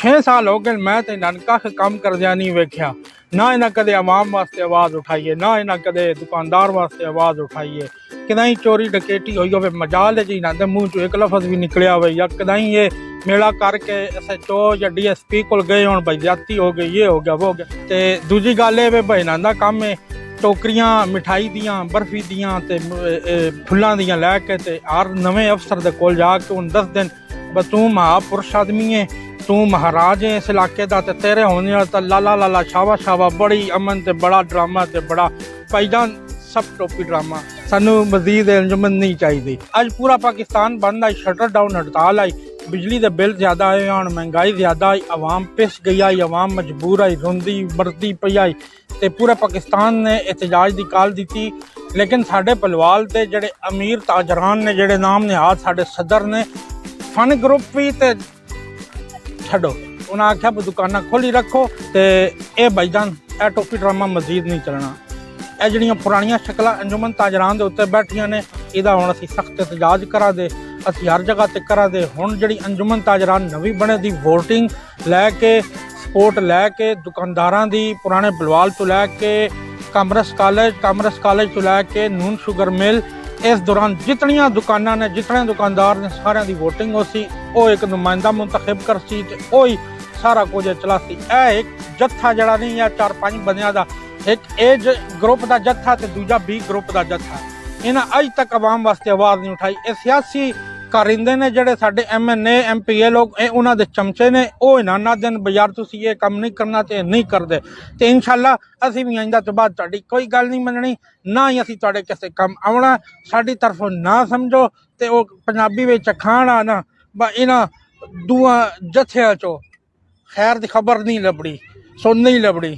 6 साल हो गए मैं तो इन्होंने कख काम करदिया नहीं वेख्या। ना इन्हें कदे आवाम वास्ते आवाज़ उठाई है, ना इन्हें कदे दुकानदार वास्ते आवाज़ उठाई है। कदाई चोरी डकैती हुई हो मजाल है जी, इन्होंने मुँह चो एक लफज भी निकलिया हो, या कदाई ये मेला करके SHO या DSP को गए हो भाई ज्यादती हो गई, ये हो गया वो हो गया। तो दूजी गल है भाई इन्हों का काम है टोकरियां मिठाई दियां बर्फी दियां ते फुल्लां दियां लैके ते हर नवे अफसर दे कोल जाके उन दस दिन ब तू महापुरुष आदमी है, तू महाराज है इस इलाके का, ते तेरे होने वाला लाला लाला छावा छावा बड़ी अमन ते बड़ा ड्रामा ते बड़ा भाईजान सब टोपी ड्रामा। सानू मजीद अंजुमन नहीं चाहिए। अज पूरा पाकिस्तान बंद आई, शटर डाउन हड़ताल आई, बिजली के बिल ज्यादा आए हन, महंगाई ज्यादा आई, आवाम पिस गई आई, आवाम मजबूर आई, रोंदी मरदी पई आई ते पूरे पाकिस्तान ने एहतजाज की कॉल दी। लेकिन साडे भलवाल के जेडे अमीर ताजरान ने जेडे नाम ने हाथ साडे सदर ने फन ग्रुप भी ते छड्डो, उन्हें आख्या दुकाना खोली रखो ते ए भाईजान ए टोपी ड्रामा मजीद नहीं चलना। ਇਹ ਜਿਹੜੀਆਂ ਪੁਰਾਣੀਆਂ ਸ਼ਕਲਾਂ ਅੰਜੁਮਨ ਤਾਜਰਾਨ ਦੇ ਉੱਤੇ ਬੈਠੀਆਂ ਨੇ, ਇਹਦਾ ਹੁਣ ਅਸੀਂ ਸਖਤ ਇਤਜਾਜ ਕਰਾਂ ਦੇ, ਅਸੀਂ ਹਰ ਜਗ੍ਹਾ ਤੇ ਕਰਾਂ ਦੇ। ਹੁਣ ਜਿਹੜੀ ਅੰਜੁਮਨ ਤਾਜਰਾਨ ਨਵੀਂ ਬਣੇ ਦੀ ਵੋਟਿੰਗ ਲੈ ਕੇ ਸਪੋਰਟ ਲੈ ਕੇ ਦੁਕਾਨਦਾਰਾਂ ਦੀ ਪੁਰਾਣੇ ਬਲਵਾਲ ਤੋਂ ਲੈ ਕੇ ਕਾਮਰਸ ਕਾਲਜ ਤੋਂ ਲੈ ਕੇ ਨੂਨ ਸ਼ੂਗਰ ਮਿਲ, ਇਸ ਦੌਰਾਨ ਜਿਤਨੀਆਂ ਦੁਕਾਨਾਂ ਨੇ ਜਿਤਨੇ ਦੁਕਾਨਦਾਰ ਨੇ ਸਾਰਿਆਂ ਦੀ ਵੋਟਿੰਗ ਹੋ ਸੀ, ਉਹ ਇੱਕ ਨੁਮਾਇੰਦਾ ਮੁੰਤਖਬ ਕਰ ਸੀ ਤੇ ਉਹੀ ਸਾਰਾ ਕੁਝ ਚਲਾ ਸੀ। ਇਹ ਇੱਕ ਜੱਥਾ ਜਿਹੜਾ ਨਹੀਂ ਆ 4-5 ਬੰਦਿਆਂ ਦਾ, एक एज ग्रुप का जत्था ते दूजा B ग्रुप का जत्था, इन्हें अज तक आवाम वास्ते आवाज़ नहीं उठाई। ये सियासी कारिंदे ने जेडे साडे MNA MPA लोग उन्हां दे चमचे ने, वो इनाना दिन बाजार तुसीं ये काम नहीं करना ते नहीं करदे ते इंशाअल्लाह असीं भी आइंदा तो बाद तुहाडी कोई गल नहीं मननी, ना ही असीं तुहाडे किसी काम आउणा। साडी तरफों ना समझो ते वो पंजाबी विच खाना ना इन्हां दूआ जत्थियां चो खैर दी खबर नहीं लभड़ी, सुन नहीं लभड़ी।